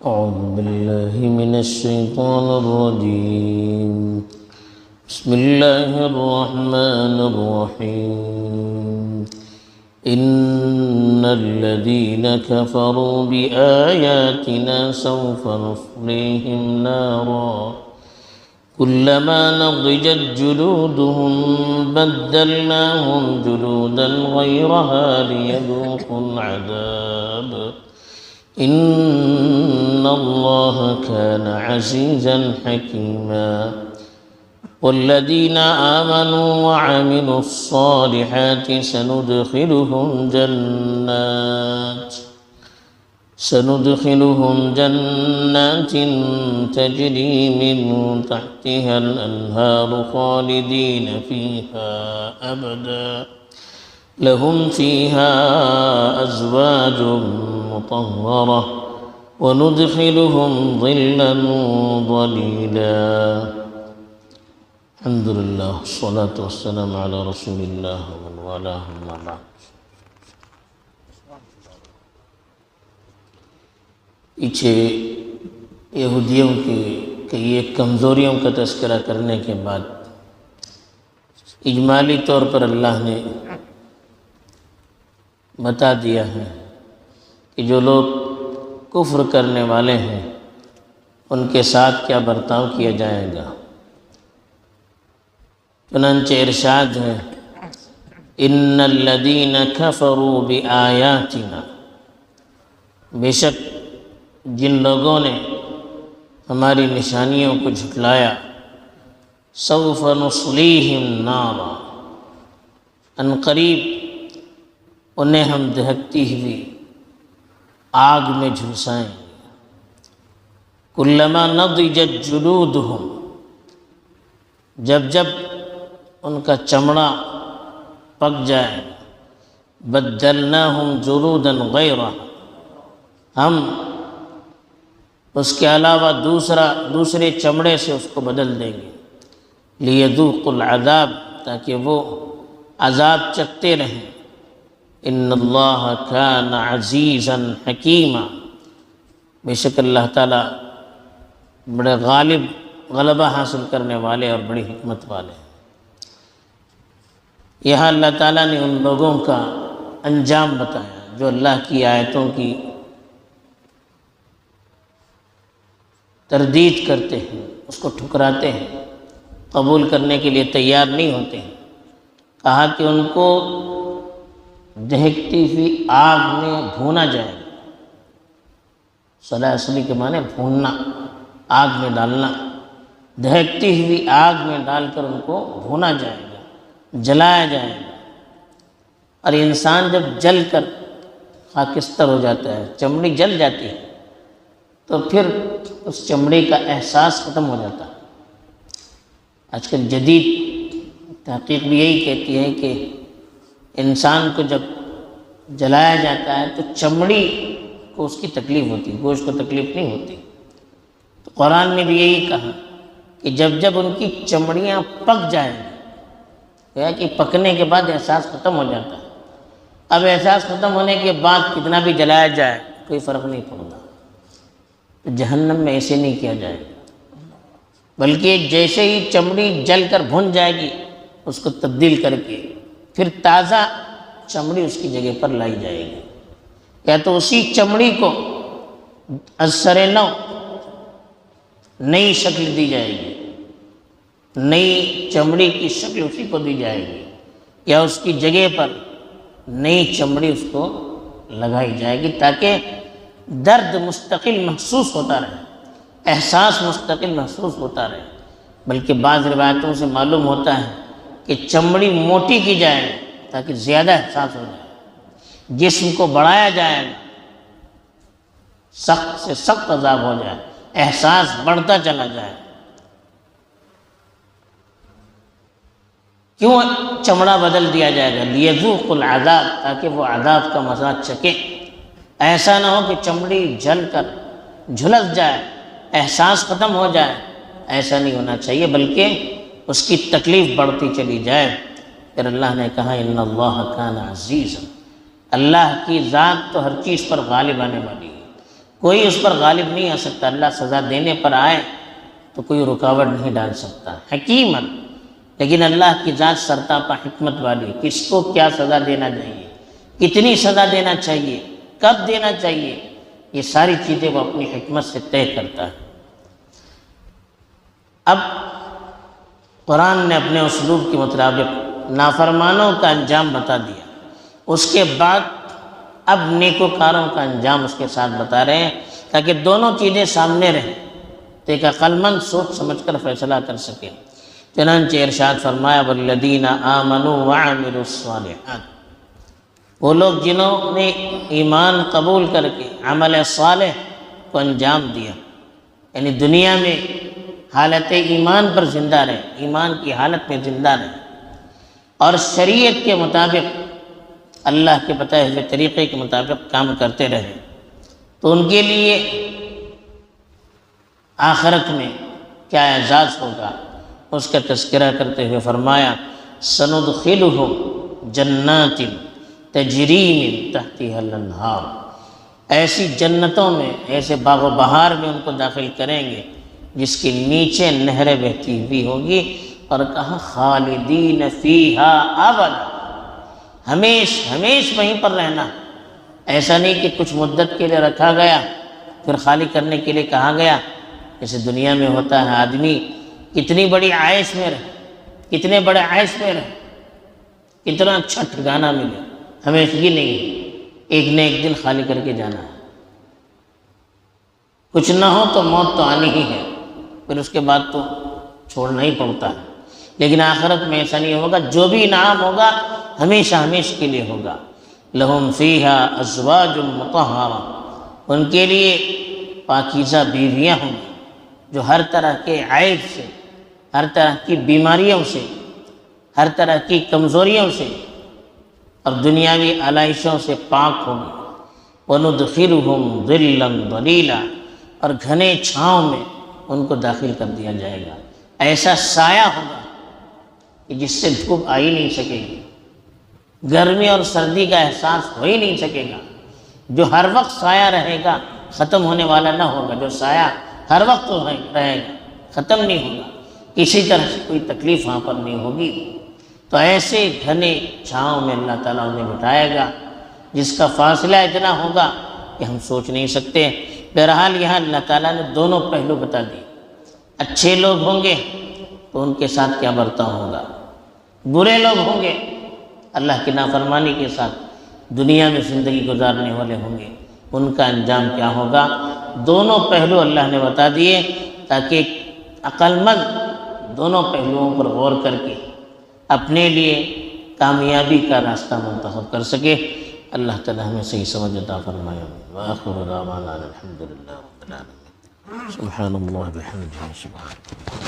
أعوذ بالله من الشيطان الرجيم. بسم الله الرحمن الرحيم. إن الذين كفروا بآياتنا سوف نصليهم نارا كلما نضجت جلودهم بدلناهم جلودا غيرها ليذوقوا العذاب إن الله كان عزيزا حكيما. والذين آمنوا وعملوا الصالحات سندخلهم جنات تجري من تحتها الأنهار خالدين فيها أبدا لهم فيها أزواج مطهرة وندخلهم ظلا ظليلا. الحمد لله والصلاة والسلام على رسول الله ومن والاه أما بعد. پیچھے یہودیوں کی یہ کمزوریوں کا تذکرہ کرنے کے بعد اجمالی طور پر اللہ نے بتا دیا ہے کہ جو لوگ کفر کرنے والے ہیں ان کے ساتھ کیا برتاؤ کیا جائے گا. چنانچہ ارشاد ہے ان الذین کفروا بآیاتنا، بے شک جن لوگوں نے ہماری نشانیوں کو جھٹلایا، سوف نصلیہم نارا، ان قریب انہیں ہم دہکتی ہوئی آگ میں جھلسائیں گے. کلما نضجت جلودہم، جب جب ان کا چمڑا پک جائے، بدلناہم جلودا غیرہ، ہم اس کے علاوہ دوسرے چمڑے سے اس کو بدل دیں گے. لیذوقوا العذاب، تاکہ وہ عذاب چکتے رہیں. ان اللہ کان عزیزا حکیما، بے شک اللہ تعالیٰ بڑے غلبہ حاصل کرنے والے اور بڑی حکمت والے ہیں. یہاں اللہ تعالیٰ نے ان لوگوں کا انجام بتایا جو اللہ کی آیتوں کی تردید کرتے ہیں، اس کو ٹھکراتے ہیں، قبول کرنے کے لیے تیار نہیں ہوتے ہیں. کہا کہ ان کو دہکتی ہوئی آگ میں بھونا جائے گا. صلاح اصلی کے معنی بھوننا، آگ میں ڈالنا. دہکتی ہوئی آگ میں ڈال کر ان کو بھونا جائے گا، جلایا جائے گا. اور انسان جب جل کر خاکستر ہو جاتا ہے، چمڑی جل جاتی ہے، تو پھر اس چمڑی کا احساس ختم ہو جاتا ہے. آج کل جدید تحقیق بھی یہی کہتی ہے کہ انسان کو جب جلایا جاتا ہے تو چمڑی کو اس کی تکلیف ہوتی ہے، گوشت کو تکلیف نہیں ہوتی. تو قرآن نے بھی یہی کہا کہ جب جب ان کی چمڑیاں پک جائیں گی، کہ پکنے کے بعد احساس ختم ہو جاتا ہے. اب احساس ختم ہونے کے بعد کتنا بھی جلایا جائے کوئی فرق نہیں پڑتا. جہنم میں ایسے نہیں کیا جائے گا، بلکہ جیسے ہی چمڑی جل کر بھن جائے گی اس کو تبدیل کر کے پھر تازہ چمڑی اس کی جگہ پر لائی جائے گی. یا تو اسی چمڑی کو ازسر نو نئی شکل دی جائے گی، نئی چمڑی کی شکل اسی کو دی جائے گی، یا اس کی جگہ پر نئی چمڑی اس کو لگائی جائے گی تاکہ درد مستقل محسوس ہوتا رہے، احساس مستقل محسوس ہوتا رہے. بلکہ بعض روایتوں سے معلوم ہوتا ہے کہ چمڑی موٹی کی جائے تاکہ زیادہ احساس ہو جائے. جسم کو بڑھایا جائے، سخت سے سخت عذاب ہو جائے، احساس بڑھتا چلا جائے. کیوں چمڑا بدل دیا جائے گا؟ لیذوقوا العذاب، تاکہ وہ عذاب کا مزہ چکے. ایسا نہ ہو کہ چمڑی جل کر جھلس جائے، احساس ختم ہو جائے. ایسا نہیں ہونا چاہیے، بلکہ اس کی تکلیف بڑھتی چلی جائے. پھر اللہ نے کہا ان اللہ کان عزیزا، اللہ کی ذات تو ہر چیز پر غالب آنے والی ہے. کوئی اس پر غالب نہیں آ سکتا۔ اللہ سزا دینے پر آئے تو کوئی رکاوٹ نہیں ڈال سکتا، حکیمت۔ لیکن اللہ کی ذات سرتاپا حکمت والی، کس کو کیا سزا دینا چاہیے، کتنی سزا دینا چاہیے، کب دینا چاہیے، یہ ساری چیزیں وہ اپنی حکمت سے طے کرتا ہے۔ اب قرآن نے اپنے اسلوب کے مطابق نافرمانوں کا انجام بتا دیا، اس کے بعد اب نیکوکاروں کا انجام اس کے ساتھ بتا رہے ہیں تاکہ دونوں چیزیں سامنے رہیں تو ایک عقل مند سوچ سمجھ کر فیصلہ کر سکے۔ چنانچہ ارشاد فرمایا والذین آمنوا وعملوا الصالحات، وہ لوگ جنہوں نے ایمان قبول کر کے عمل صالح کو انجام دیا، یعنی دنیا میں حالت ایمان پر زندہ رہے، ایمان کی حالت میں زندہ رہے اور شریعت کے مطابق اللہ کے بتائے ہوئے طریقے کے مطابق کام کرتے رہے، تو ان کے لیے آخرت میں کیا اعزاز ہوگا اس کا تذکرہ کرتے ہوئے فرمایا سندخلہم جنات تجری من تحتها الانہار، ایسی جنتوں میں، ایسے باغ و بہار میں ان کو داخل کریں گے جس کے نیچے نہریں بہتی ہوئی ہوگی، اور کہا خالدین فیہا ابدا، ہمیش وہیں پر رہنا۔ ایسا نہیں کہ کچھ مدت کے لیے رکھا گیا پھر خالی کرنے کے لیے کہا گیا، جیسے دنیا میں ہوتا ہے آدمی کتنی بڑی عائش میں رہے، کتنے بڑے عائش میں رہے، کتنا اچھا ٹھکانہ ملے، ہمیشگی نہیں ہے، ایک نہ ایک دن خالی کر کے جانا ہے، کچھ نہ ہو تو موت تو آنی ہی ہے، پھر اس کے بعد تو چھوڑنا ہی پڑتا ہے۔ لیکن آخرت میں ایسا نہیں ہوگا، جو بھی انعام ہوگا ہمیشہ کے لیے ہوگا۔ لہم فیہا ازواج مطہرہ، ان کے لیے پاکیزہ بیویاں ہوں گی جو ہر طرح کے عیب سے، ہر طرح کی بیماریوں سے، ہر طرح کی کمزوریوں سے اور دنیاوی علائشوں سے پاک ہوگی۔ وَنُدْخِلُهُمْ ظِلًّا ظَلِيلًا، اور گھنے چھاؤں میں ان کو داخل کر دیا جائے گا، ایسا سایہ ہوگا کہ جس سے دھوپ آ ہی نہیں سکے گی، گرمی اور سردی کا احساس ہو ہی نہیں سکے گا، جو ہر وقت سایہ رہے گا ختم ہونے والا نہ ہوگا، جو سایہ ہر وقت رہے گا ختم نہیں ہوگا، کسی طرح سے کوئی تکلیف وہاں پر نہیں ہوگی۔ تو ایسے گھنے چھاؤں میں اللہ تعالیٰ انہیں بٹھائے گا جس کا فاصلہ اتنا ہوگا کہ ہم سوچ نہیں سکتے۔ بہرحال یہاں اللہ تعالیٰ نے دونوں پہلو بتا دیے، اچھے لوگ ہوں گے تو ان کے ساتھ کیا برتاؤ ہوگا، برے لوگ ہوں گے اللہ کی نافرمانی کے ساتھ دنیا میں زندگی گزارنے والے ہوں گے، ان کا انجام کیا ہوگا۔ دونوں پہلو اللہ نے بتا دیے تاکہ عقل مند دونوں پہلوؤں پر غور کر کے اپنے لیے کامیابی کا راستہ منتخب کر سکے۔ اللہ تعالیٰ ہمیں صحیح سمجھ عطا فرمائے۔ وآخر دعوانا الحمدللہ رب العالمین۔ سبحان اللہ بحمدہ سبحان اللہ۔